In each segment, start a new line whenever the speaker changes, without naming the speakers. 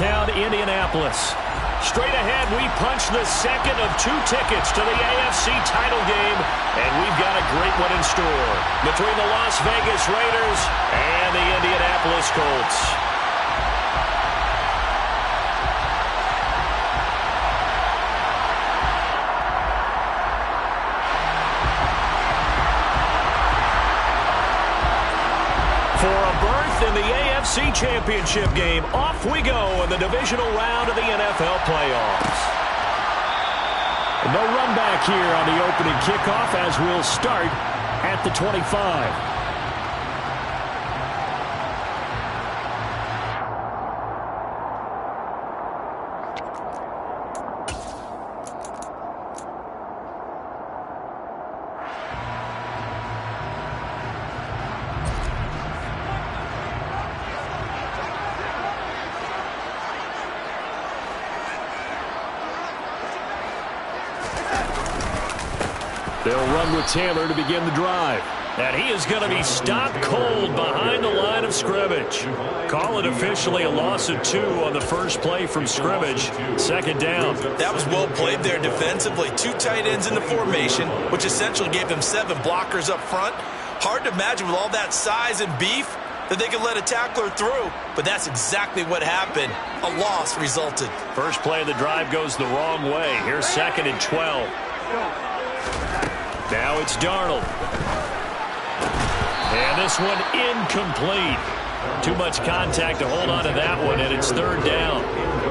town Indianapolis. Straight ahead, we punch the second of 2 tickets to the AFC title game, and we've got a great one in store between the Las Vegas Raiders and the Indianapolis Colts. For a berth in the AFC Championship game, off we go in the divisional round of the NFL playoffs. No run back here on the opening kickoff as we'll start at the 25. They'll run with Taylor to begin the drive. And he is going to be stopped cold behind the line of scrimmage. Call it officially a loss of 2 on the first play from scrimmage. Second down.
That was well played there defensively. 2 tight ends in the formation, which essentially gave them 7 blockers up front. Hard to imagine with all that size and beef that they could let a tackler through. But that's exactly what happened. A loss resulted.
First play of the drive goes the wrong way. Here's 2nd and 12. Now it's Darnold. And this one incomplete. Too much contact to hold on to that one, and it's 3rd down.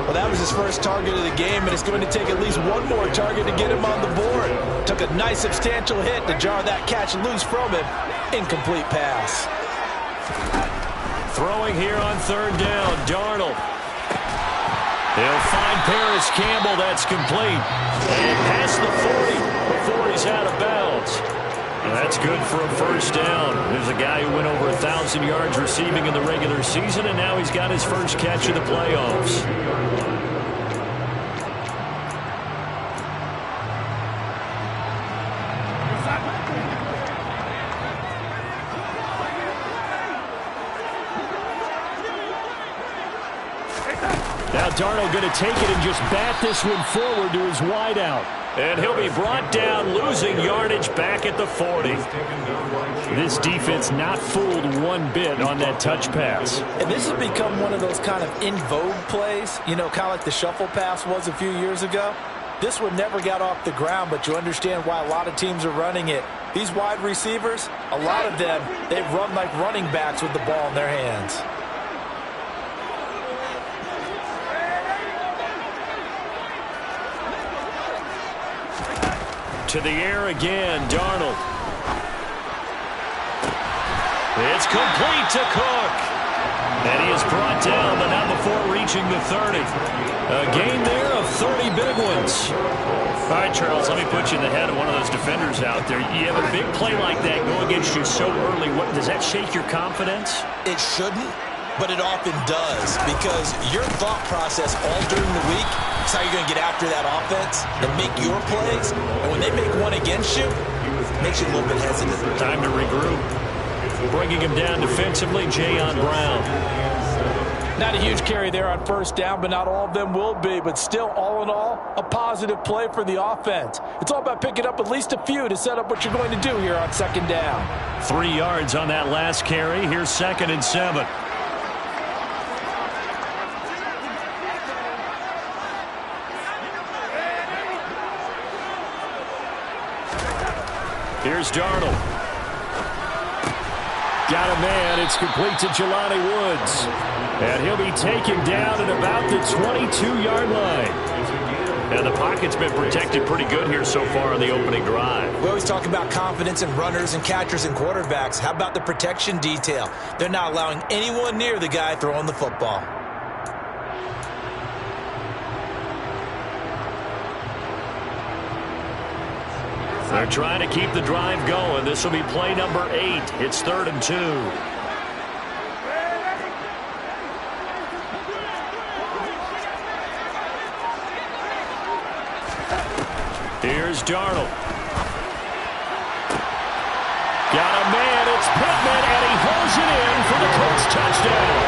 Well, that was his first target of the game, and it's going to take at least one more target to get him on the board. Took a nice substantial hit to jar that catch loose from him. Incomplete pass.
Throwing here on 3rd down, Darnold. They'll find Paris Campbell. That's complete. And past the 40 before he's out of bounds. And that's good for a first down. There's a guy who went over 1,000 yards receiving in the regular season, and now he's got his first catch of the playoffs. Now Darnold going to take it and just bat this one forward to his wideout. And he'll be brought down, losing yardage back at the 40. This defense not fooled one bit on that touch pass.
And this has become one of those kind of in vogue plays, you know, kind of like the shuffle pass was a few years ago. This one never got off the ground, but you understand why a lot of teams are running it. These wide receivers, a lot of them, they run like running backs with the ball in their hands.
To the air again, Darnold. It's complete to Cook. And he is brought down, but not before reaching the 30. A gain there of 30 big ones. All right, Charles, let me put you in the head of one of those defenders out there. You have a big play like that go against you so early. What, does that shake your confidence?
It shouldn't, but it often does, because your thought process all during the week is how you're going to get after that offense and make your plays. And when they make one against you, it makes you a little bit hesitant.
Time to regroup. Bringing him down defensively, Jayon Brown.
Not a huge carry there on first down, but not all of them will be. But still, all in all, a positive play for the offense. It's all about picking up at least a few to set up what you're going to do here on 2nd down.
3 yards on that last carry. Here's 2nd and 7. Here's Darnold. Got a man. It's complete to Jelani Woods. And he'll be taken down at about the 22-yard line. And the pocket's been protected pretty good here so far on the opening drive.
We always talk about confidence in runners and catchers and quarterbacks. How about the protection detail? They're not allowing anyone near the guy throwing the football.
They're trying to keep the drive going. This will be play number 8. It's 3rd and 2. Here's Darnold. Got a man. It's Pittman, and he holds it in for the Colts touchdown.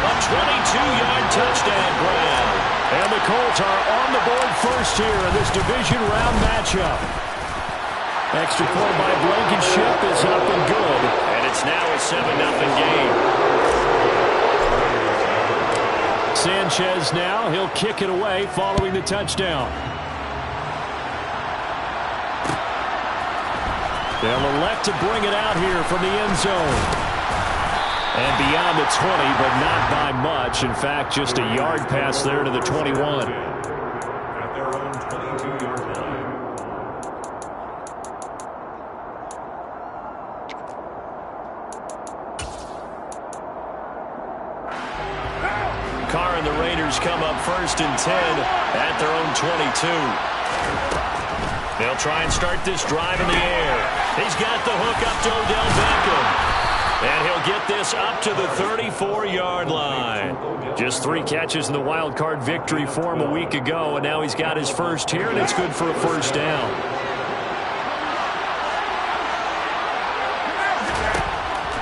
A
22-yard touchdown grab. And the Colts are on the board first here in this division round matchup. Extra point by Blankenship is up and good. And it's now a 7-0 game. Sanchez now, he'll kick it away following the touchdown. They'll elect to bring it out here from the end zone. And beyond the 20, but not by much. In fact, just a yard pass there to the 21.
At their own 22-yard line.
Carr and the Raiders come up first and 10 at their own 22. They'll try and start this drive in the air. He's got the hook up to Odell Beckham. And he'll get this up to the 34-yard line. Just 3 catches in the wild card victory for him a week ago, and now he's got his first here, and it's good for a first down.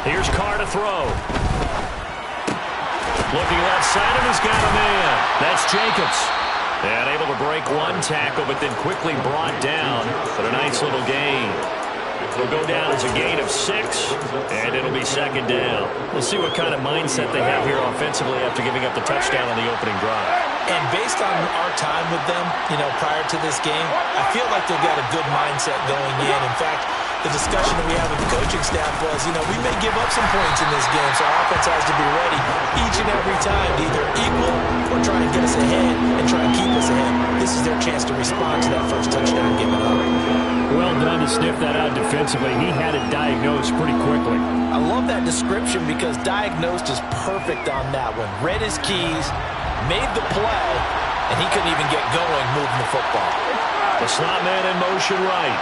Here's Carr to throw. Looking left side, and he's got a man. That's Jacobs. And able to break one tackle, but then quickly brought down. But a nice little gain. It'll go down as a gain of 6, and it'll be second down. We'll see what kind of mindset they have here offensively after giving up the touchdown on the opening drive.
And based on our time with them, prior to this game, I feel like they've got a good mindset going in. In fact, the discussion that we had with the coaching staff was, we may give up some points in this game, so our offense has to be ready each and every time to either equal or try and get us ahead and try and keep us ahead. This is their chance to respond to that first touchdown given up.
Well done to sniff that out defensively. He had it diagnosed pretty quickly.
I love that description because diagnosed is perfect on that one. Read his keys, made the play, and he couldn't even get going moving the football.
The slot man in motion right.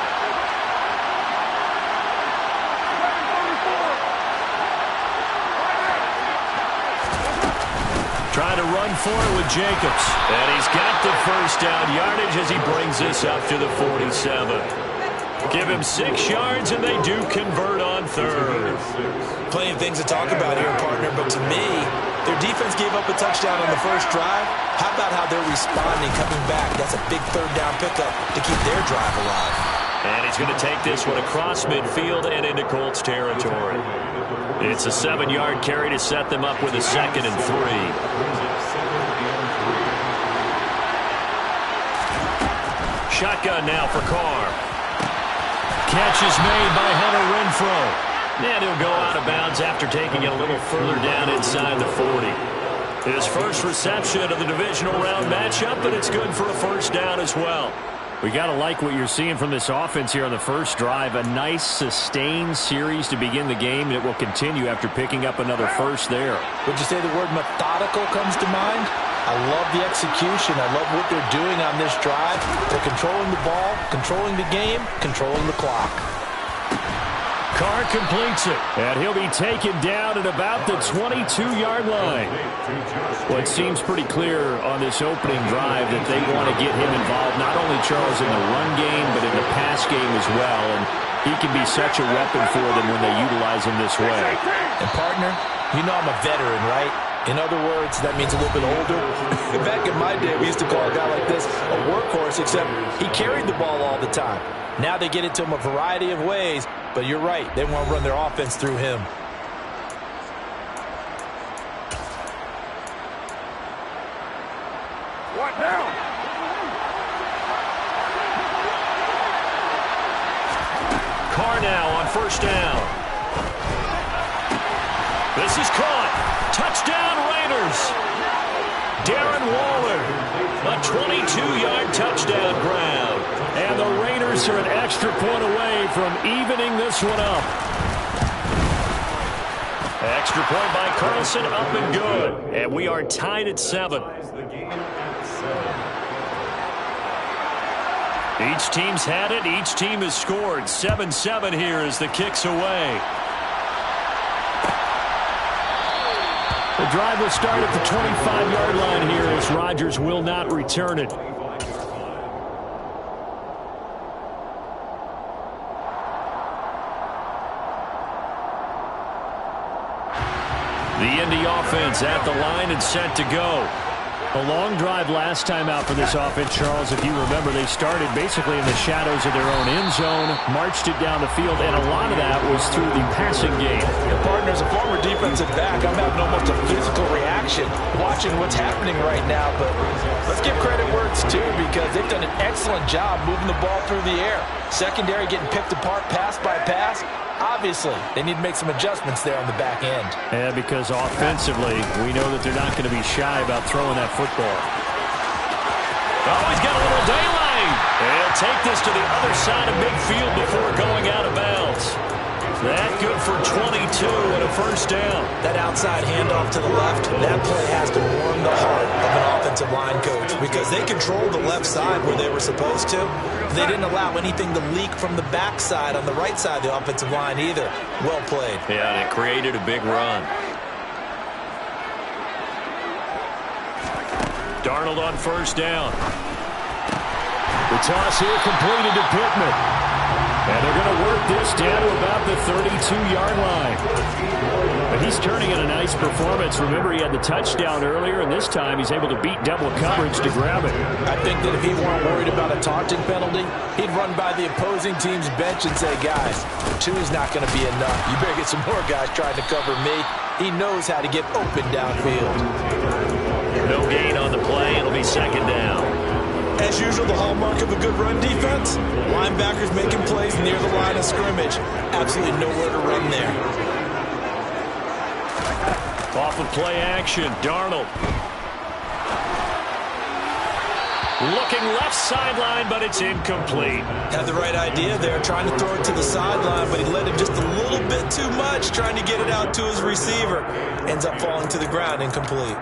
Trying to run for it with Jacobs. And he's got the first down yardage as he brings this up to the 47. Give him 6 yards, and they do convert on third.
Plenty of things to talk about here, partner, but to me, their defense gave up a touchdown on the first drive. How about how they're responding, coming back? That's a big third down pickup to keep their drive alive.
And he's going to take this one across midfield and into Colts territory. It's a 7-yard carry to set them up with a 2nd and 3. Shotgun now for Carr. Catch is made by Hunter Renfrow. And he'll go out of bounds after taking it a little further down inside the 40. His first reception of the divisional round matchup, but it's good for a first down as well. We got to like what you're seeing from this offense here on the first drive. A nice, sustained series to begin the game, and it will continue after picking up another first there.
Would you say the word methodical comes to mind? I love the execution. I love what they're doing on this drive. They're controlling the ball, controlling the game, controlling the clock.
Carr completes it, and he'll be taken down at about the 22-yard line. Well, it seems pretty clear on this opening drive that they want to get him involved, not only Charles in the run game, but in the pass game as well. And he can be such a weapon for them when they utilize him this way.
And partner, I'm a veteran, right? In other words, that means a little bit older. Back in my day, we used to call a guy like this a workhorse, except he carried the ball all the time. Now they get it to him a variety of ways, but you're right. They want to run their offense through him.
What now?
Carr now on first down. This is caught. Touchdown Raiders. Darren Waller, a 22-yard touchdown grab. And the Raiders are an extra point away from evening this one up. Extra point by Carlson, up and good. And we are tied at 7. Each team's had it. Each team has scored. 7-7 here as the kick's away. The drive will start at the 25-yard line here as Rodgers will not return it. The Indy offense at the line and set to go.
A long drive last time out for this offense, Charles. If you remember, they started basically in the shadows of their own end zone, marched it down the field, and a lot of that was through the passing game.
Your partner, as a former defensive back, I'm having almost a physical reaction watching what's happening right now. But let's give credit where it's due, because they've done an excellent job moving the ball through the air. Secondary getting picked apart pass by pass. Obviously, they need to make some adjustments there on the back end.
Yeah, because offensively, we know that they're not going to be shy about throwing that football.
Oh, he's got a little daylight. He'll take this to the other side of midfield before going out of bounds. That good for 22 and a first down.
That outside handoff to the left, that play has to warm the heart of an offensive line coach, because they controlled the left side where they were supposed to. They didn't allow anything to leak from the backside on the right side of the offensive line either. Well played.
Yeah, and it created a big run. Darnold on first down. The toss here completed to Pittman. And they're going to work this down to about the 32-yard line. But he's turning in a nice performance. Remember, he had the touchdown earlier, and this time he's able to beat double coverage to grab it. I think that if he weren't worried about a taunting penalty, he'd run by the opposing team's bench and say, guys, 2 is not going to be enough. You better get some more guys trying to cover me. He knows how to get open downfield. No gain on the play. It'll be second down.
As usual, the hallmark of a good run defense, linebackers making plays near the line of scrimmage. Absolutely nowhere to run there.
Off of play action, Darnold. Looking left sideline, but it's incomplete.
Had the right idea there, trying to throw it to the sideline, but he led him just a little bit too much, trying to get it out to his receiver. Ends up falling to the ground, incomplete.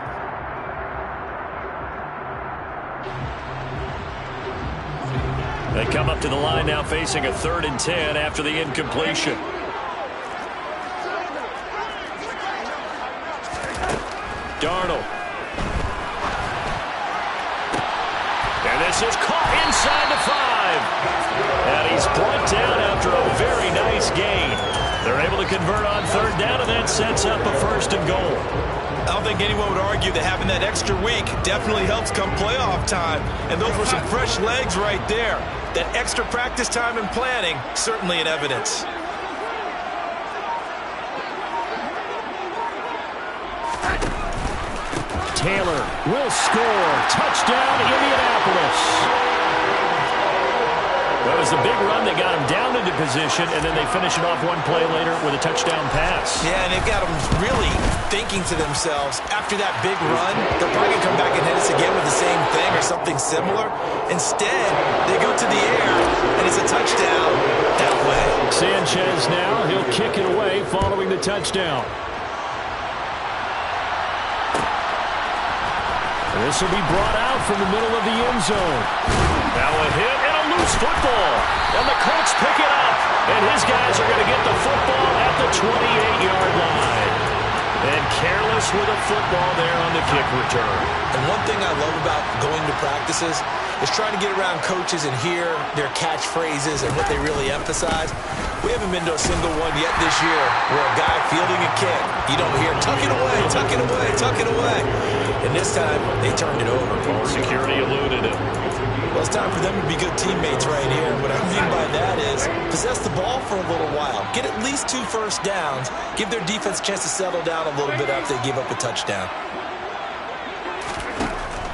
They come up to the line now facing a 3rd and 10 after the incompletion. Darnold. And this is caught inside the 5. And he's brought down after a very nice gain. They're able to convert on 3rd down, and that sets up a 1st and goal.
I don't think anyone would argue that having that extra week definitely helps come playoff time. And those were some fresh legs right there. That extra practice time and planning, certainly in evidence.
Taylor will score. Touchdown, Indianapolis. That was a big run that got him down into position, and then they finish it off one play later with a touchdown pass.
Yeah, and they've got them really thinking to themselves, after that big run, they're probably going to come back and hit us again with the same thing or something similar. Instead, they go to the air, and it's a touchdown that way.
Sanchez now, he'll kick it away following the touchdown. This will be brought out from the middle of the end zone.
Now a hit and a loose football. And the Colts pick it up. And his guys are going to get the football at the 28-yard line. And careless with a football there on the kick return.
And one thing I love about going to practices is trying to get around coaches and hear their catchphrases and what they really emphasize. We haven't been to a single one yet this year where a guy fielding a kick, you don't hear, tuck it away, tuck it away, tuck it away. And this time, they turned it over.
Ball security eluded it.
Well, it's time for them to be good teammates right here. What I mean by that is possess the ball for a little while. Get at least 2 first downs. Give their defense a chance to settle down a little bit after they give up a touchdown.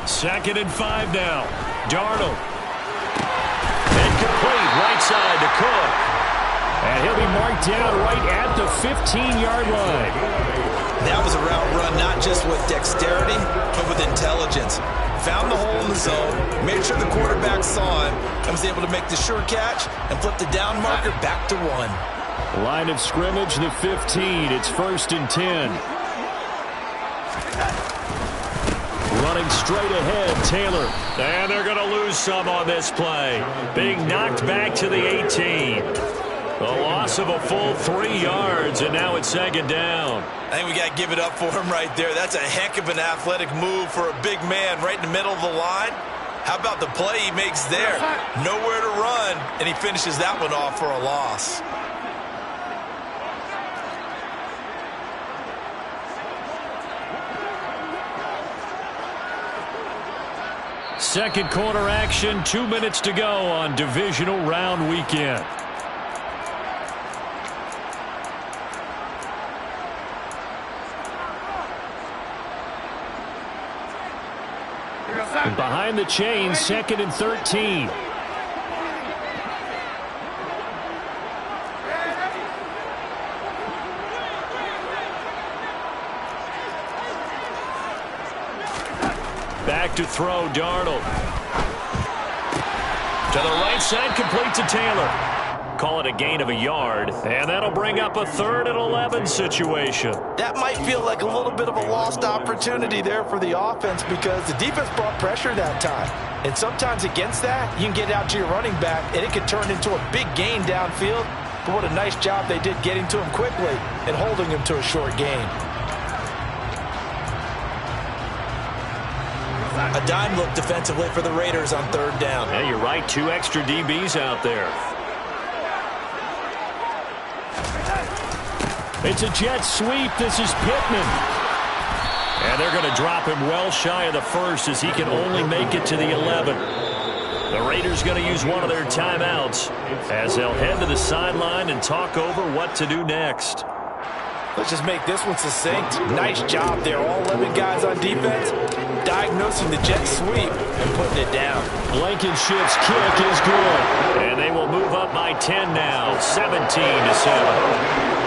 2nd and 5 now. Darnold. Incomplete. Right side to Cook.
And he'll be marked down right at the 15-yard line.
That was a route run not just with dexterity, but with intelligence. Found the hole in the zone, made sure the quarterback saw him, and was able to make the sure catch and flip the down marker back to 1.
Line of scrimmage, the 15. It's 1st and 10. Running straight ahead, Taylor.
And they're going to lose some on this play. Being knocked back to the 18. A loss of a full 3 yards, and now it's 2nd down.
I think we got to give it up for him right there. That's a heck of an athletic move for a big man right in the middle of the line. How about the play he makes there? Nowhere to run, and he finishes that one off for a loss.
Second quarter action, 2 minutes to go on divisional round weekend.
And behind the chains, 2nd and 13.
Back to throw, Darnold. To the right side, complete to Taylor. Call it a gain of a yard, and that'll bring up a 3rd and 11 situation.
That might feel like a little bit of a lost opportunity there for the offense because the defense brought pressure that time. And sometimes against that, you can get out to your running back, and it can turn into a big gain downfield. But what a nice job they did getting to him quickly and holding him to a short gain.
A dime look defensively for the Raiders on 3rd down.
Yeah, you're right. 2 extra DBs out there.
It's a jet sweep. This is Pittman.
And they're going to drop him well shy of the 1st as he can only make it to the 11. The Raiders going to use one of their timeouts as they'll head to the sideline and talk over what to do next.
Let's just make this one succinct. Nice job there. All 11 guys on defense diagnosing the jet sweep and putting it down.
Blankenship's kick is good. And they will move up by 10 now, 17-7.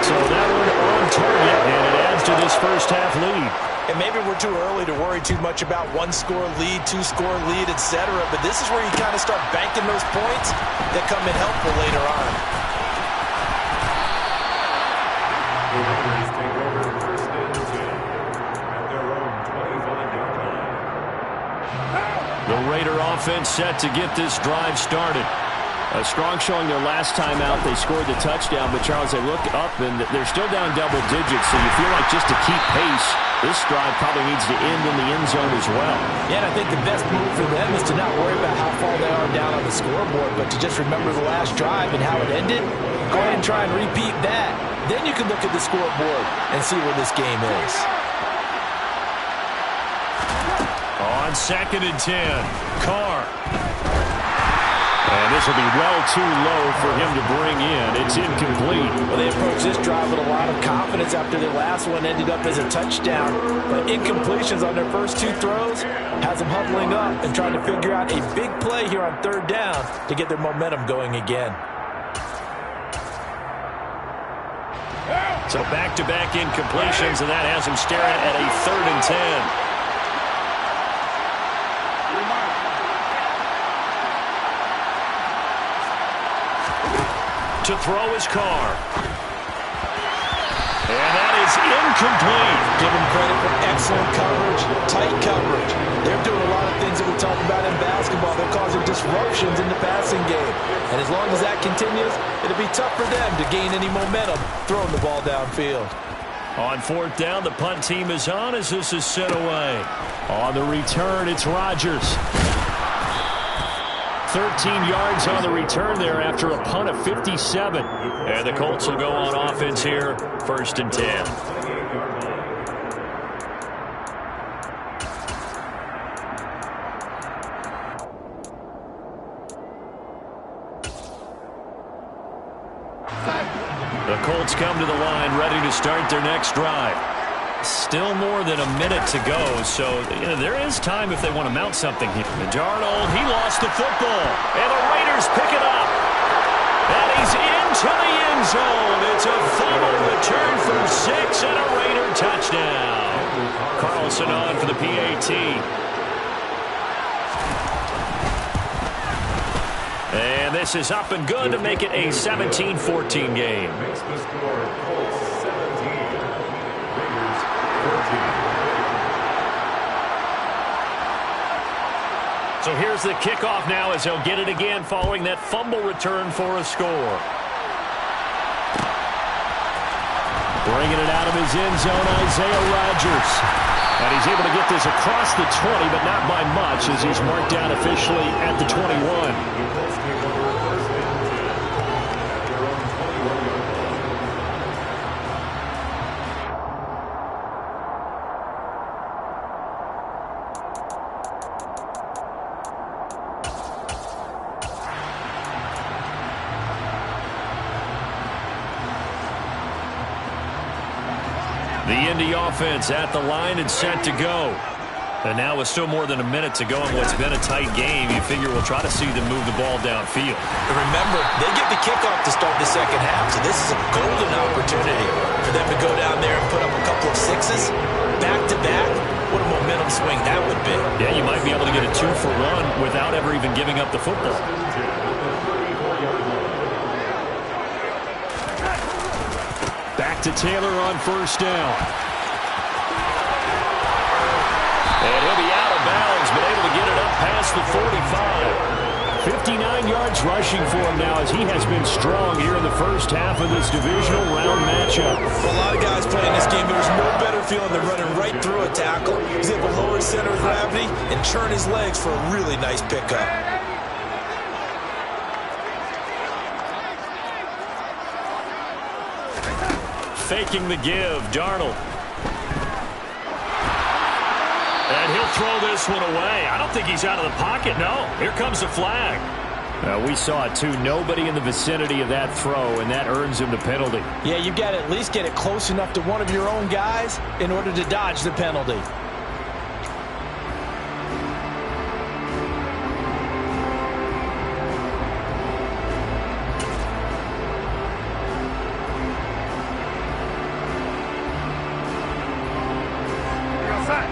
So that one on target, and it adds to this first half lead.
And maybe we're too early to worry too much about 1-score lead, 2-score lead, etc. But this is where you kind of start banking those points that come in helpful later on.
The Raiders take over 1st and 10 at their own 25-yard line.
The Raider offense set to get this drive started.
A strong showing their last time out. They scored the touchdown, but Charles, they look up and they're still down double digits, so you feel like just to keep pace, this drive probably needs to end in the end zone as well.
Yeah, and I think the best move for them is to not worry about how far they are down on the scoreboard, but to just remember the last drive and how it ended. Go ahead and try and repeat that. Then you can look at the scoreboard and see where this game is.
On 2nd and 10, Carr. And this will be well too low for him to bring in. It's incomplete.
Well, they approached this drive with a lot of confidence after their last one ended up as a touchdown. But incompletions on their first 2 throws has them huddling up and trying to figure out a big play here on 3rd down to get their momentum going again.
So back-to-back incompletions, and that has them staring at a 3rd and 10. To throw his Carr. And that is incomplete.
Give them credit for excellent coverage, tight coverage. They're doing a lot of things that we talk about in basketball. They're causing disruptions in the passing game. And as long as that continues, it'll be tough for them to gain any momentum throwing the ball downfield.
On 4th down, the punt team is on as this is sent away.
On the return, it's Rodgers. 13 yards on the return there after a punt of 57.
And the Colts will go on offense here, 1st and 10. The Colts come to the line ready to start their next drive. Still more than a minute to go, so there is time if they want to mount something here. Darnold, he lost the football, and the Raiders pick it up. And he's into the end zone. It's a fumble return for 6 and a Raider touchdown. Carlson on for the PAT. And this is up and good to make it a 17-14 game.
Makes the score Colts 17, Raiders 14.
So here's the kickoff now as he'll get it again following that fumble return for a score.
Bringing it out of his end zone, Isaiah Rodgers. And he's able to get this across the 20, but not by much as he's marked down officially at the 21.
Indy offense at the line and set to go. And now with still more than a minute to go in what's been a tight game, you figure we'll try to see them move the ball downfield.
And remember, they get the kickoff to start the second half, so this is a golden opportunity for them to go down there and put up a couple of sixes back-to-back. What a momentum swing that would be.
Yeah, you might be able to get a 2-for-1 without ever even giving up the football.
Back to Taylor on first down.
And he'll be out of bounds, but able to get it up past the 45.
59 yards rushing for him now as he has been strong here in the first half of this divisional round matchup.
For a lot of guys playing this game, there's no better feeling than running right through a tackle. He's able to lower his center of gravity and churn his legs for a really nice pickup.
Faking the give, Darnold. And he'll throw this one away. I don't think he's out of the pocket, no. Here comes the flag.
We saw it, too. Nobody in the vicinity of that throw, and that earns him the penalty.
Yeah, you've got to at least get it close enough to one of your own guys in order to dodge the penalty.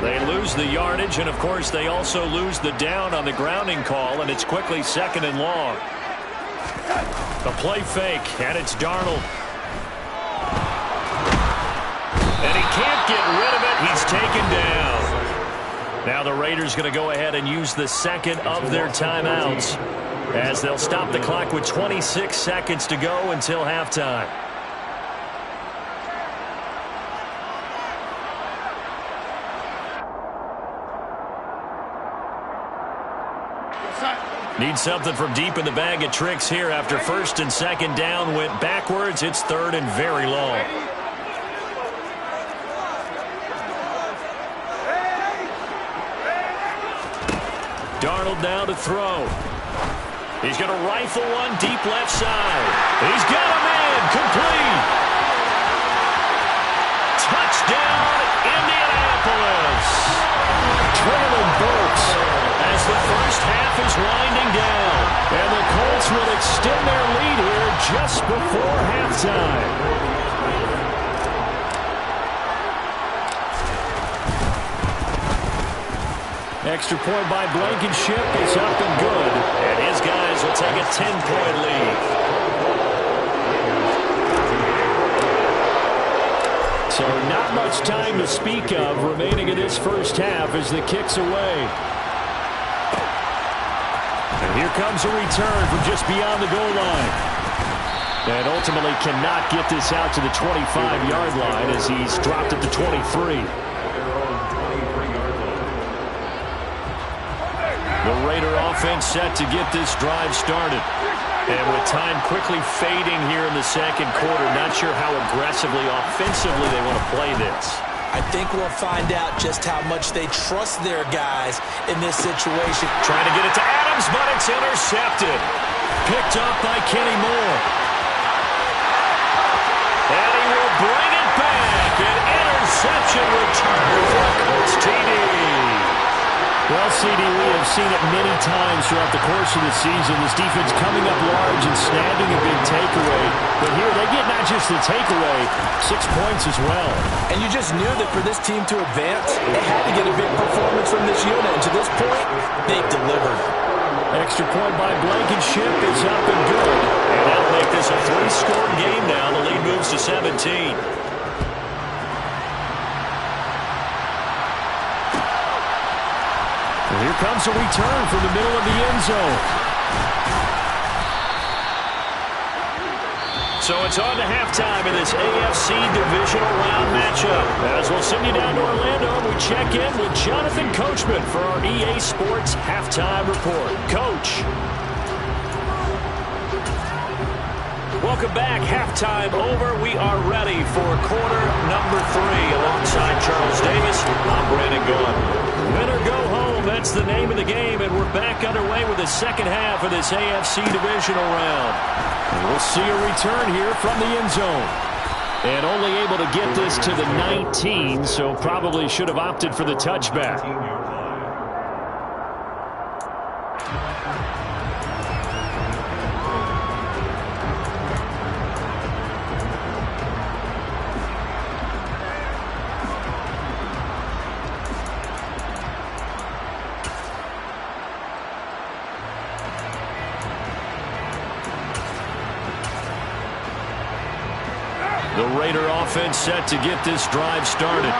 They lose the yardage, and of course they also lose the down on the grounding call, and it's quickly second and long. The play fake, and it's Darnold. And he can't get rid of it. He's taken down. Now the Raiders going to go ahead and use the second of their timeouts as they'll stop the clock with 26 seconds to go until halftime. Need something from deep in the bag of tricks here after first and second down went backwards. It's third and very long. Darnold now to throw. He's going to rifle one deep left side. He's got a man complete. Touchdown, Indianapolis.
Traylon Burks
as the first half is winding down.
And the Colts will extend their lead here just before halftime. Extra point by Blankenship is up and good.
And his guys will take a 10-point lead.
So not much time to speak of remaining in this first half as the kick's away. And here comes a return from just beyond the goal line. And ultimately cannot get this out to the 25-yard line as he's dropped it to 23.
The Raider offense set to get this drive started. And with time quickly fading here in the second quarter, not sure how aggressively, offensively they want to play this.
I think we'll find out just how much they trust their guys in this situation.
Trying to get it to Adams, but it's intercepted. Picked up by Kenny Moore. And he will bring it back. An interception return for Colts TD.
Well, CD, we have seen it many times throughout the course of the season. This defense coming up large and snagging a big takeaway. But here they get not just the takeaway, 6 points as well.
And you just knew that for this team to advance, they had to get a big performance from this unit. And to this point, they've delivered.
Extra point by Blankenship is up and good.
And that'll make this a 3-score game now. The lead moves to 17.
Here comes a return from the middle of the end zone.
So it's on to halftime in this AFC divisional round matchup. As we'll send you down to Orlando, we check in with Jonathan Coachman for our EA Sports Halftime Report. Coach. Welcome back. Halftime over. We are ready for quarter number 3. Alongside Charles Davis, I'm Brandon Gaudin. Win or go home, that's the name of the game, and we're back underway with the second half of this AFC divisional round.
And we'll see a return here from the end zone. And only able to get this to the 19, so probably should have opted for the touchback.
The Raider offense set to get this drive started.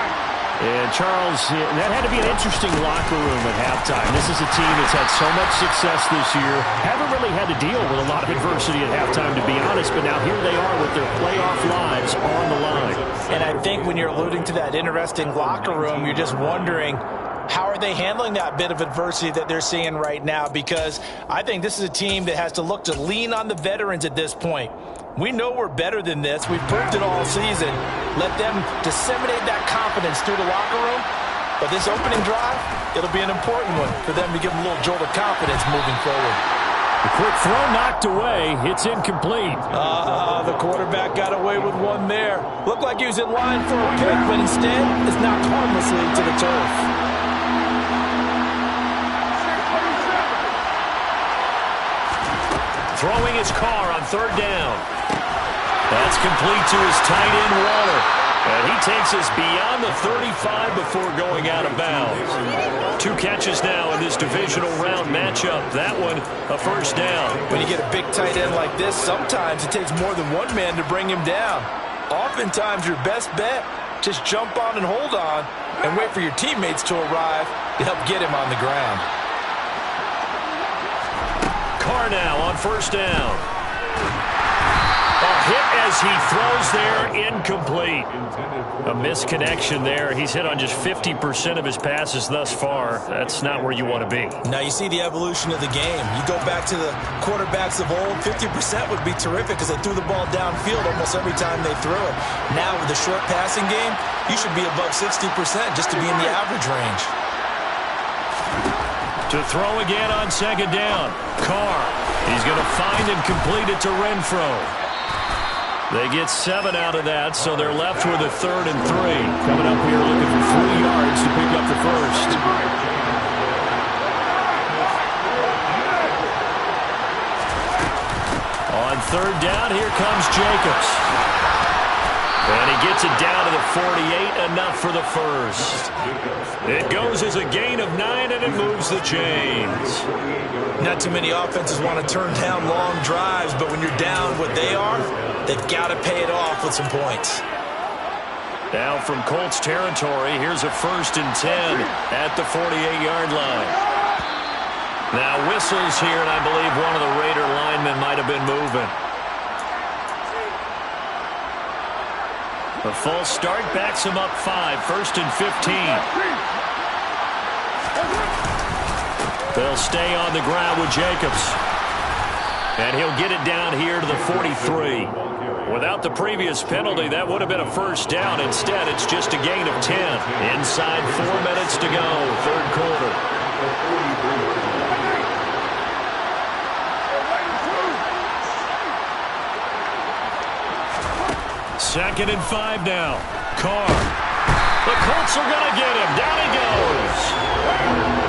And, Charles, that had to be an interesting locker room at halftime. This is a team that's had so much success this year. Haven't really had to deal with a lot of adversity at halftime, to be honest. But now here they are with their playoff lives on the line.
And I think when you're alluding to that interesting locker room, you're just wondering, how are they handling that bit of adversity that they're seeing right now? Because I think this is a team that has to look to lean on the veterans at this point. We know we're better than this. We've proved it all season. Let them disseminate that confidence through the locker room. But this opening drive, it'll be an important one for them to give them a little jolt of confidence moving forward.
The quick throw knocked away. It's incomplete.
The quarterback got away with one there. Looked like he was in line for a pick, but instead is knocked harmlessly to the turf.
Throwing his car on third down. That's complete to his tight end, Waller. And he takes us beyond the 35 before going out of bounds. 2 catches now in this divisional round matchup. That one, a first down.
When you get a big tight end like this, sometimes it takes more than one man to bring him down. Oftentimes, your best bet, just jump on and hold on and wait for your teammates to arrive to help get him on the ground.
Carr now on first down. A hit as he throws there, incomplete. A misconnection there. He's hit on just 50% of his passes thus far. That's not where you want to be.
Now you see the evolution of the game. You go back to the quarterbacks of old, 50% would be terrific because they threw the ball downfield almost every time they threw it. Now with the short passing game, you should be above 60% just to be in the average range.
To throw again on second down. Carr. He's going to find and complete it to Renfro. They get 7 out of that, so they're left with a 3rd and 3.
Coming up here looking for 3 yards to pick up the first.
On third down, here comes Jacobs. And he gets it down to the 48, enough for the first. It goes as a gain of 9, and it moves the chains.
Not too many offenses want to turn down long drives, but when you're down what they are, they've got to pay it off with some points.
Now from Colts territory, here's a 1st and 10 at the 48-yard line. Now whistles here, and I believe one of the Raider linemen might have been moving. The false start backs him up 5, 1st and 15. They'll stay on the ground with Jacobs. And he'll get it down here to the 43. Without the previous penalty, that would have been a first down. Instead, it's just a gain of 10. Inside 4 minutes to go, third quarter. Second and 5 now. Carr. The Colts are going to get him. Down he goes.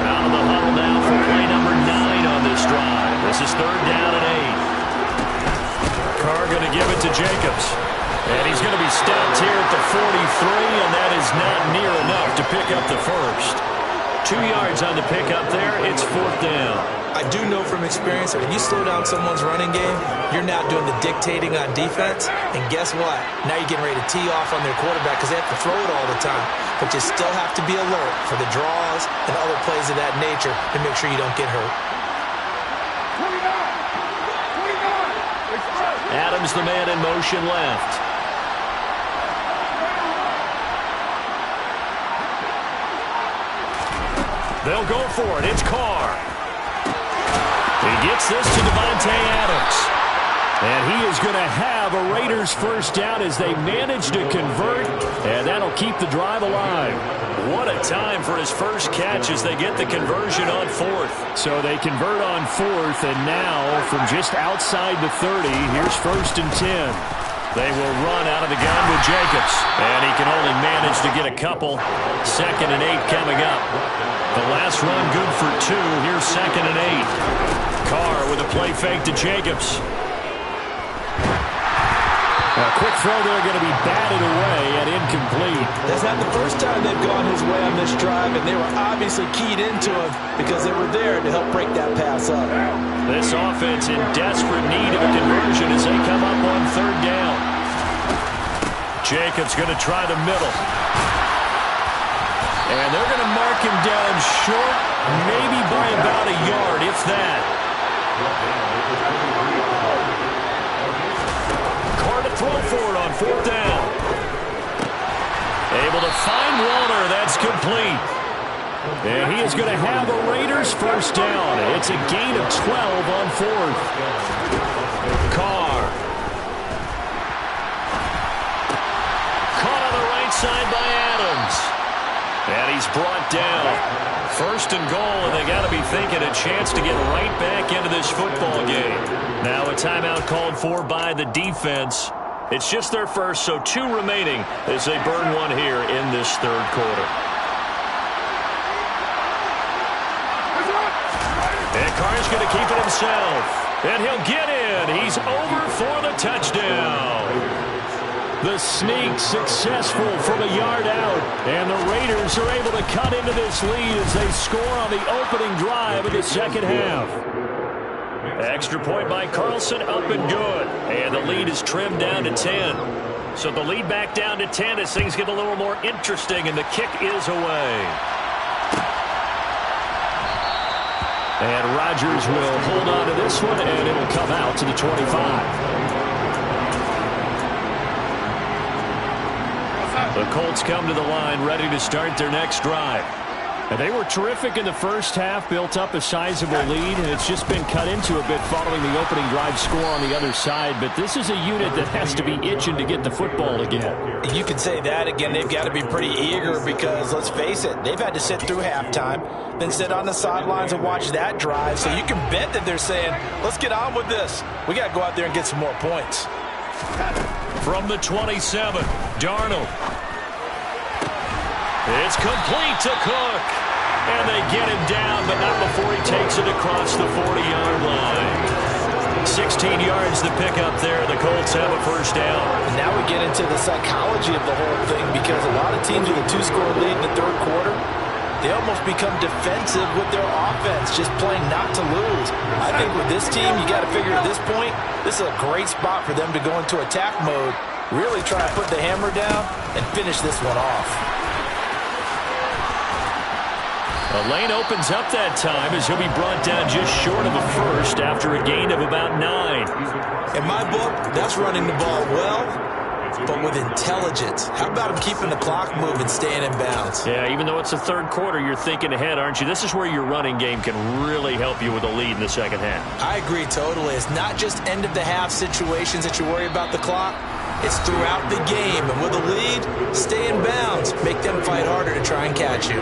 Out of the huddle now for play number 9 on this drive. This is third down and 8. Carr going to give it to Jacobs. And he's going to be stopped here at the 43, and that is not near enough to pick up the first. 2 yards on the pickup there. It's 4th down.
I do know from experience that if you slow down someone's running game, you're now doing the dictating on defense. And guess what? Now you're getting ready to tee off on their quarterback because they have to throw it all the time. But you still have to be alert for the draws and other plays of that nature to make sure you don't get hurt.
Adams, the man in motion left. They'll go for it. It's Carr. He gets this to Devontae Adams. And he is going to have a Raiders first down as they manage to convert, and that'll keep the drive alive. What a time for his first catch as they get the conversion on 4th.
So they convert on 4th, and now from just outside the 30, here's 1st and 10.
They will run out of the gun with Jacobs. And he can only manage to get a couple. 2nd and 8 coming up. The last run good for 2. Here's 2nd and 8. Carr with a play fake to Jacobs. A quick throw there going to be batted away and incomplete.
That's not the first time they've gone his way on this drive, and they were obviously keyed into him because they were there to help break that pass up.
This offense in desperate need of a conversion as they come up on 3rd down. Jacobs going to try the middle. And they're going to mark him down short, maybe by about a yard, if that. Carr to throw for it on 4th down. Able to find Walter. That's complete. And he is going to have the Raiders 1st down. It's a gain of 12 on 4th. Carr. Caught on the right side by Adams. And he's brought down. 1st and goal, and they got to be thinking a chance to get right back into this football game. Now a timeout called for by the defense. It's just their first, so 2 remaining as they burn one here in this 3rd quarter. And Carr's going to keep it himself. And he'll get in. He's over for the touchdown. The sneak successful from a yard out. And the Raiders are able to cut into this lead as they score on the opening drive of the 2nd half. Extra point by Carlson, up and good. And the lead is trimmed down to 10. So the lead back down to 10 as things get a little more interesting, and the kick is away. And Rodgers will hold on to this one, and it'll come out to the 25. The Colts come to the line, ready to start their next drive. And they were terrific in the first half, built up a sizable lead, and it's just been cut into a bit following the opening drive score on the other side. But this is a unit that has to be itching to get the football again.
You can say that again. They've got to be pretty eager because, let's face it, they've had to sit through halftime, then sit on the sidelines and watch that drive. So you can bet that they're saying, let's get on with this. We got to go out there and get some more points.
From the 27, Darnold. It's complete to Cook. And they get him down, but not before he takes it across the 40-yard line. 16 yards to pick up there. The Colts have a 1st down.
And now we get into the psychology of the whole thing because a lot of teams with a 2-score lead in the 3rd quarter, they almost become defensive with their offense, just playing not to lose. I think with this team, you got to figure at this point, this is a great spot for them to go into attack mode, really try to put the hammer down and finish this one off.
A lane opens up that time as he'll be brought down just short of a 1st after a gain of about 9.
In my book, that's running the ball well, but with intelligence. How about him keeping the clock moving, staying in bounds?
Yeah, even though it's the 3rd quarter, you're thinking ahead, aren't you? This is where your running game can really help you with a lead in the 2nd half.
I agree totally. It's not just end-of-the-half situations that you worry about the clock. It's throughout the game. And with a lead, stay in bounds. Make them fight harder to try and catch you.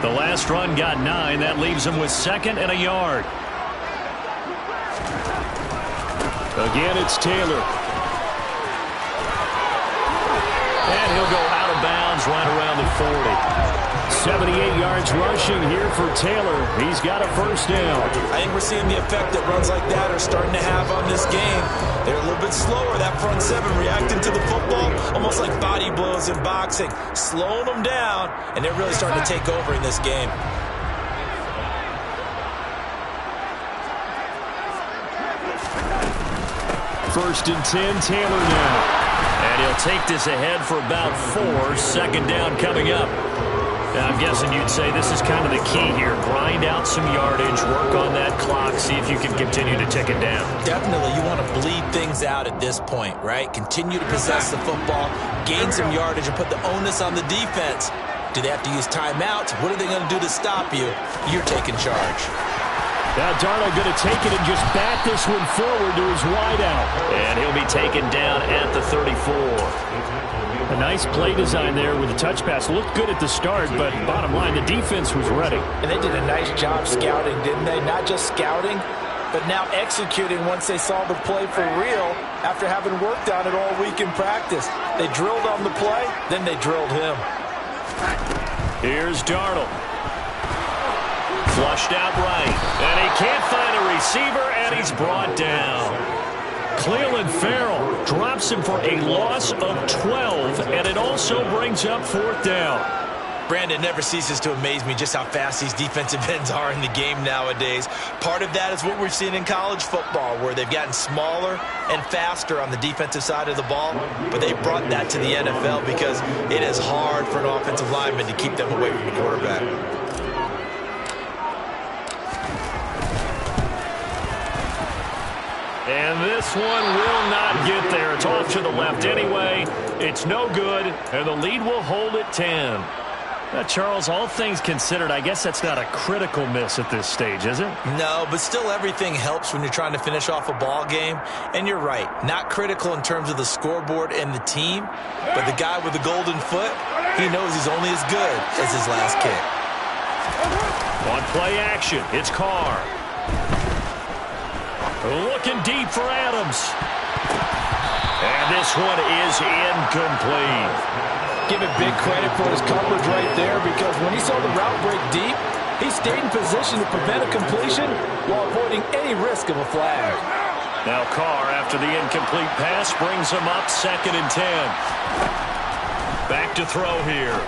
The last run got 9. That leaves him with 2nd and a yard. Again, it's Taylor. And he'll go out of bounds right around the 40. 78 yards rushing here for Taylor. He's got a 1st down.
I think we're seeing the effect that runs like that are starting to have on this game. They're a little bit slower. That front 7 reacting to the football, almost like body blows in boxing, slowing them down, and they're really starting to take over in this game.
First and 10, Taylor now. And he'll take this ahead for about 4. 2nd down coming up. Now, I'm guessing you'd say this is kind of the key here. Grind out some yardage, work on that clock, see if you can continue to tick it down.
Definitely, you want to bleed things out at this point, right? Continue to possess the football, gain some yardage, and put the onus on the defense. Do they have to use timeouts? What are they going to do to stop you? You're taking charge.
Now Darnold going to take it and just bat this one forward to his wideout.
And he'll be taken down at the 34.
A nice play design there with the touch pass. Looked good at the start, but bottom line, the defense was ready.
And they did a nice job scouting, didn't they? Not just scouting, but now executing once they saw the play for real after having worked on it all week in practice. They drilled on the play, then they drilled him.
Here's Darnold. Flushed out right. And he can't find a receiver, and he's brought down. Cleveland Farrell drops him for a loss of 12, and it also brings up 4th down.
Brandon, never ceases to amaze me just how fast these defensive ends are in the game nowadays. Part of that is what we've seen in college football, where they've gotten smaller and faster on the defensive side of the ball, but they brought that to the NFL because it is hard for an offensive lineman to keep them away from the quarterback.
And this one will not get there. It's off to the left anyway. It's no good, and the lead will hold at 10.
Now, Charles, all things considered, I guess that's not a critical miss at this stage, is it?
No, but still everything helps when you're trying to finish off a ball game. And you're right, not critical in terms of the scoreboard and the team, but the guy with the golden foot, he knows he's only as good as his last kick.
On play action, it's Carr. Looking deep for Adams. And this one is incomplete.
Give it big credit for his coverage right there, because when he saw the route break deep, he stayed in position to prevent a completion while avoiding any risk of a flag.
Now Carr, after the incomplete pass, brings him up 2nd and 10. Back to throw here.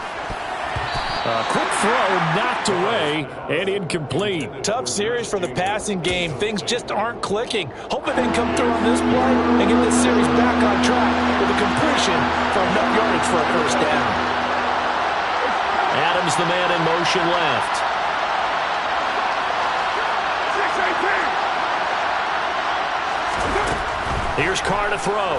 A quick throw knocked away and incomplete.
Tough series for the passing game. Things just aren't clicking. Hoping they can come through on this play and get this series back on track with a completion for enough yardage for a 1st down.
Adams, the man in motion left. Here's Carr to throw.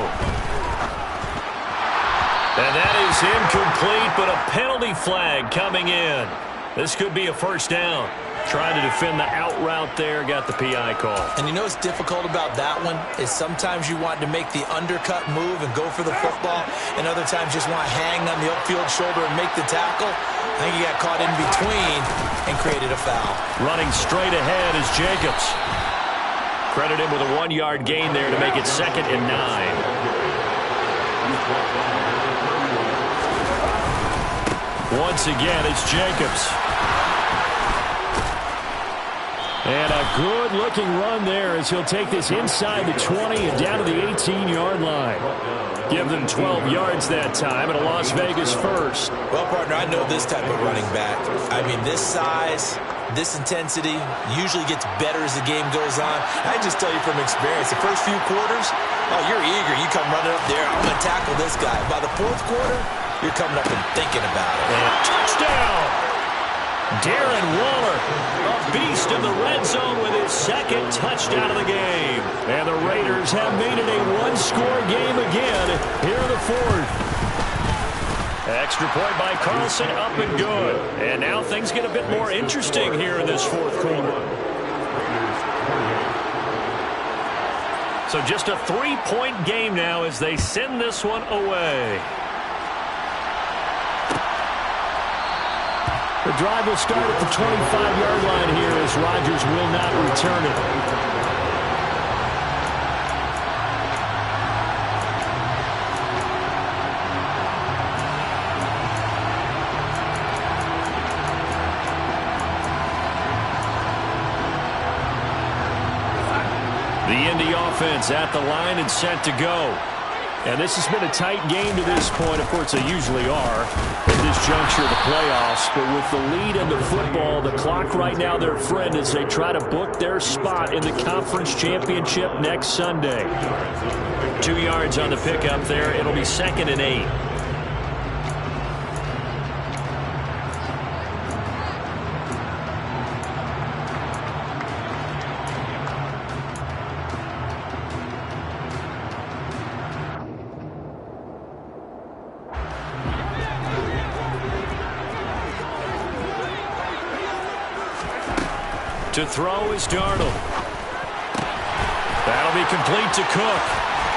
And that is incomplete, but a penalty flag coming in. This could be a 1st down. Trying to defend the out route there, got the PI call.
And you know what's difficult about that one is sometimes you want to make the undercut move and go for the football, and other times just want to hang on the upfield shoulder and make the tackle. I think he got caught in between and created a foul.
Running straight ahead is Jacobs. Credit him with a 1-yard gain there to make it 2nd and 9. Once again, it's Jacobs.
And a good-looking run there as he'll take this inside the 20 and down to the 18-yard line. Give them 12 yards that time and a Las Vegas 1st.
Well, partner, I know this type of running back. I mean, this size, this intensity usually gets better as the game goes on. I just tell you from experience, the first few quarters, oh, you're eager. You come running up there, I'm going to tackle this guy. By the 4th quarter, you're coming up and thinking about it.
And touchdown! Darren Waller, a beast in the red zone with his 2nd touchdown of the game.
And the Raiders have made it a 1-score game again here in the 4th.
Extra point by Carlson, up and good. And now things get a bit more interesting here in this 4th quarter. So just a 3-point game now as they send this one away.
The drive will start at the 25-yard line here as Rodgers will not return it.
The Indy offense at the line and set to go.
And this has been a tight game to this point. Of course, they usually are at this juncture of the playoffs. But with the lead in the football, the clock right now their friend as they try to book their spot in the conference championship next Sunday.
2 yards on the pickup there. It'll be 2nd and 8. To throw is Darnold. That'll be complete to Cook.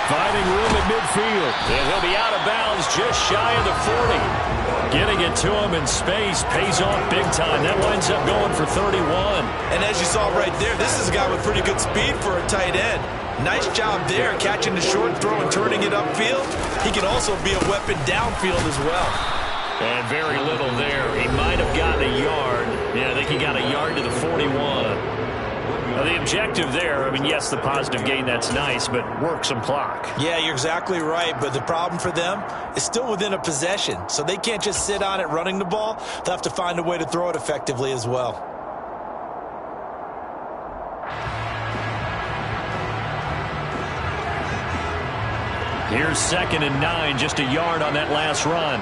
Finding room at midfield. And he'll be out of bounds just shy of the 40. Getting it to him in space pays off big time. That winds up going for 31.
And as you saw right there, this is a guy with pretty good speed for a tight end. Nice job there, catching the short throw and turning it upfield. He can also be a weapon downfield as well.
And very little there. He might have gotten a yard. Yeah, I think he got a yard to the 41. Now, the objective there, I mean, yes, the positive gain, that's nice, but work some clock.
Yeah, you're exactly right, but the problem for them is still within a possession, so they can't just sit on it running the ball. They'll have to find a way to throw it effectively as well.
Here's 2nd and 9, just a yard on that last run.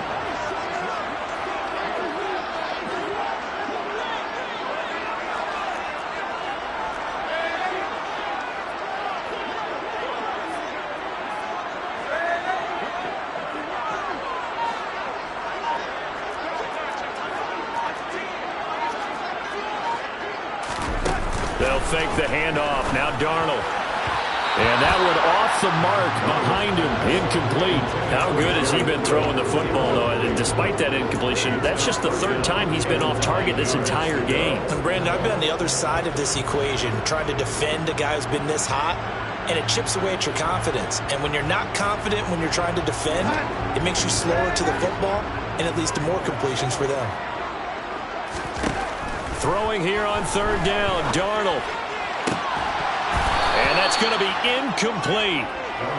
They'll fake the handoff. Now Darnold. And that one off the mark behind him. Incomplete. How good has he been throwing the football, though? And despite that incompletion, that's just the 3rd time he's been off target this entire game.
And Brandon, I've been on the other side of this equation, trying to defend a guy who's been this hot, and it chips away at your confidence. And when you're not confident when you're trying to defend, it makes you slower to the football, and it leads to more completions for them.
Throwing here on 3rd down, Darnold. And that's going to be incomplete.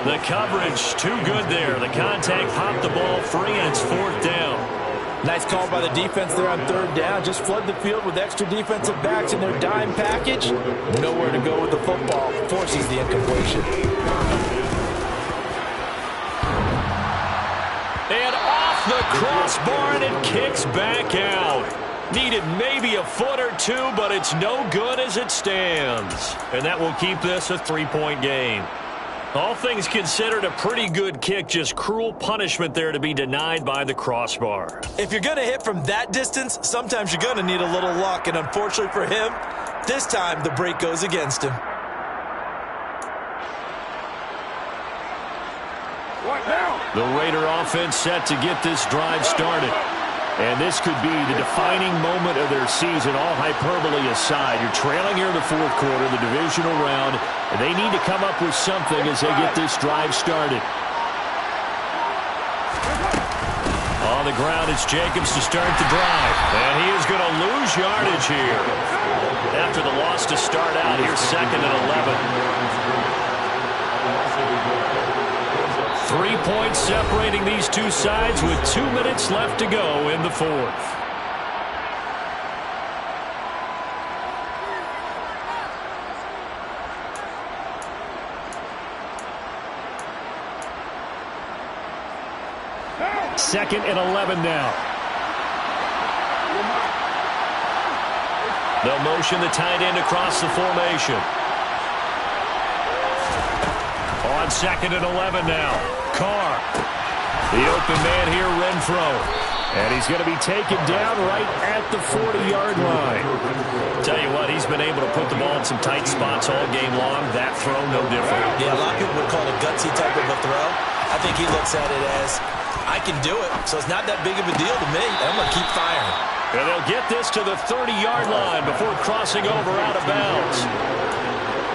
The coverage too good there. The contact popped the ball free, and it's 4th down.
Nice call by the defense there on 3rd down. Just flood the field with extra defensive backs in their dime package. Nowhere to go with the football. Forces the incompletion.
And off the crossbar, and it kicks back out. Needed maybe a foot or two, but it's no good as it stands. And that will keep this a 3-point game. All things considered, a pretty good kick. Just cruel punishment there to be denied by the crossbar.
If you're going to hit from that distance, sometimes you're going to need a little luck. And unfortunately for him, this time the break goes against him.
The Raider offense set to get this drive started. And this could be the defining moment of their season, all hyperbole aside. You're trailing here in the 4th quarter, the divisional round, and they need to come up with something as they get this drive started. On the ground, it's Jacobs to start the drive. And he is going to lose yardage here. After the loss to start out, here's 2nd and 11. 3 points separating these two sides with 2 minutes left to go in the 4th. Second and 11 now. They'll motion the tight end across the formation. On 2nd and 11 now. Carr. The open man here, Renfro. And he's going to be taken down right at the 40-yard line. Tell you what, he's been able to put the ball in some tight spots all game long. That throw, no different.
Yeah, a lot of people would call it a gutsy type of a throw. I think he looks at it as, I can do it, so it's not that big of a deal to me. I'm going to keep firing.
And they'll get this to the 30-yard line before crossing over out of bounds.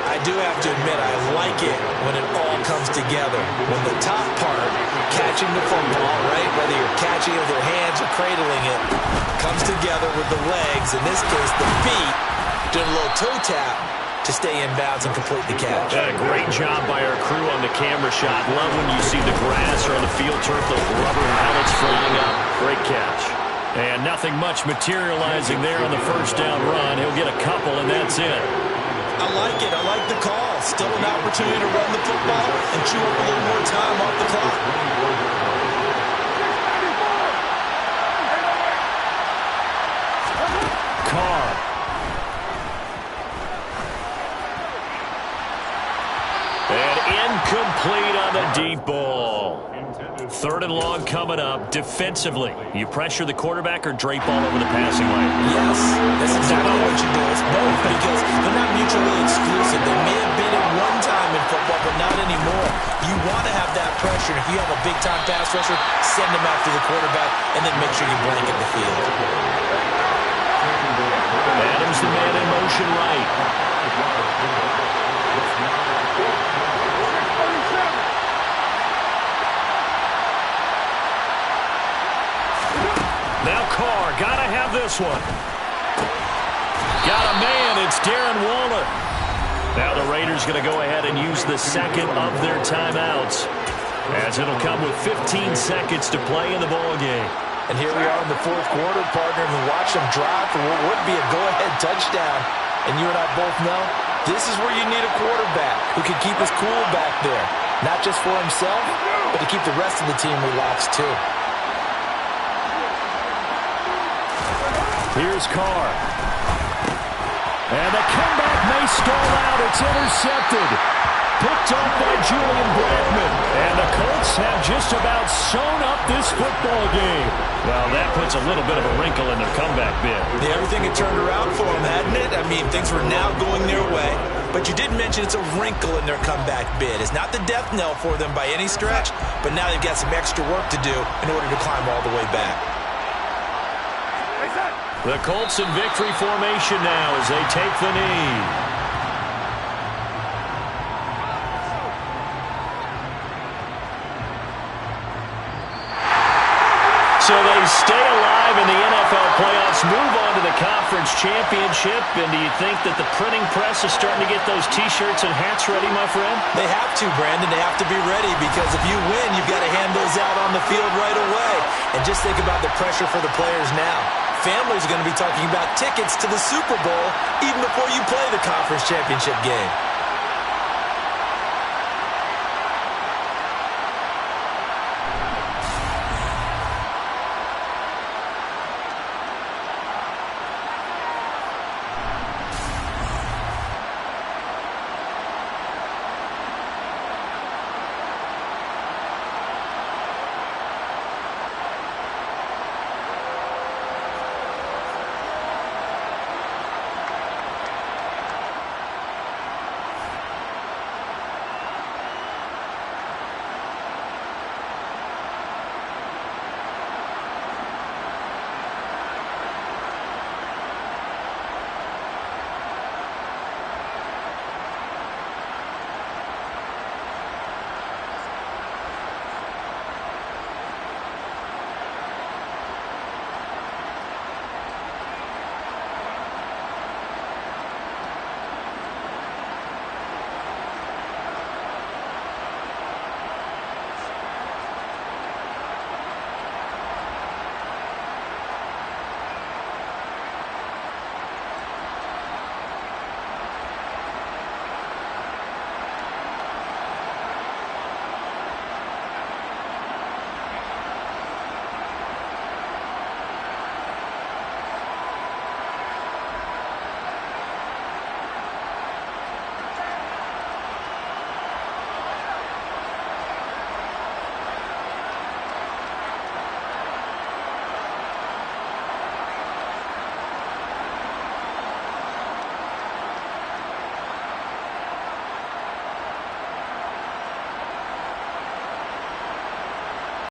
I do have to admit, I like it when it all comes together. When the top part, catching the football, right, whether you're catching it with your hands or cradling it, comes together with the legs, in this case the feet, doing a little toe tap to stay in bounds and complete the catch.
Yeah, great job by our crew on the camera shot. Love when you see the grass or on the field turf, those rubber pellets flying up. Great catch. And nothing much materializing there on the 1st down run. He'll get a couple, and that's it.
I like it. I like the call. Still an opportunity to run the football and chew up a little more time off the clock.
Carr. And incomplete on the deep ball. 3rd and long coming up. Defensively, you pressure the quarterback or drape all over the passing lane?
Yes, that's exactly what you do. It's both because they're not mutually exclusive. They may have been at one time in football, but not anymore. You want to have that pressure. If you have a big-time pass rusher, send him after the quarterback, and then make sure you blanket the field.
Adams, the man in motion right. Now Carr, gotta have this one. Got a man, it's Darren Waller. Now the Raiders going to go ahead and use the second of their timeouts, as it'll come with 15 seconds to play in the ballgame.
And here we are in the 4th quarter, partner, and we watch them drive for what would be a go-ahead touchdown. And you and I both know this is where you need a quarterback who can keep his cool back there. Not just for himself, but to keep the rest of the team relaxed too.
Here's Carr. And the comeback may stall out. It's intercepted. Picked off by Julian Blackman. And the Colts have just about sewn up this football game.
Well, that puts a little bit of a wrinkle in their comeback bid.
Yeah, everything had turned around for them, hadn't it? I mean, things were now going their way. But you did mention it's a wrinkle in their comeback bid. It's not the death knell for them by any stretch, but now they've got some extra work to do in order to climb all the way back.
The Colts in victory formation now as they take the knee. So they stay alive in the NFL playoffs, move on to the conference championship. And do you think that the printing press is starting to get those T-shirts and hats ready, my friend?
They have to, Brandon. They have to be ready because if you win, you've got to hand those out on the field right away. And just think about the pressure for the players now. Families are going to be talking about tickets to the Super Bowl even before you play the conference championship game.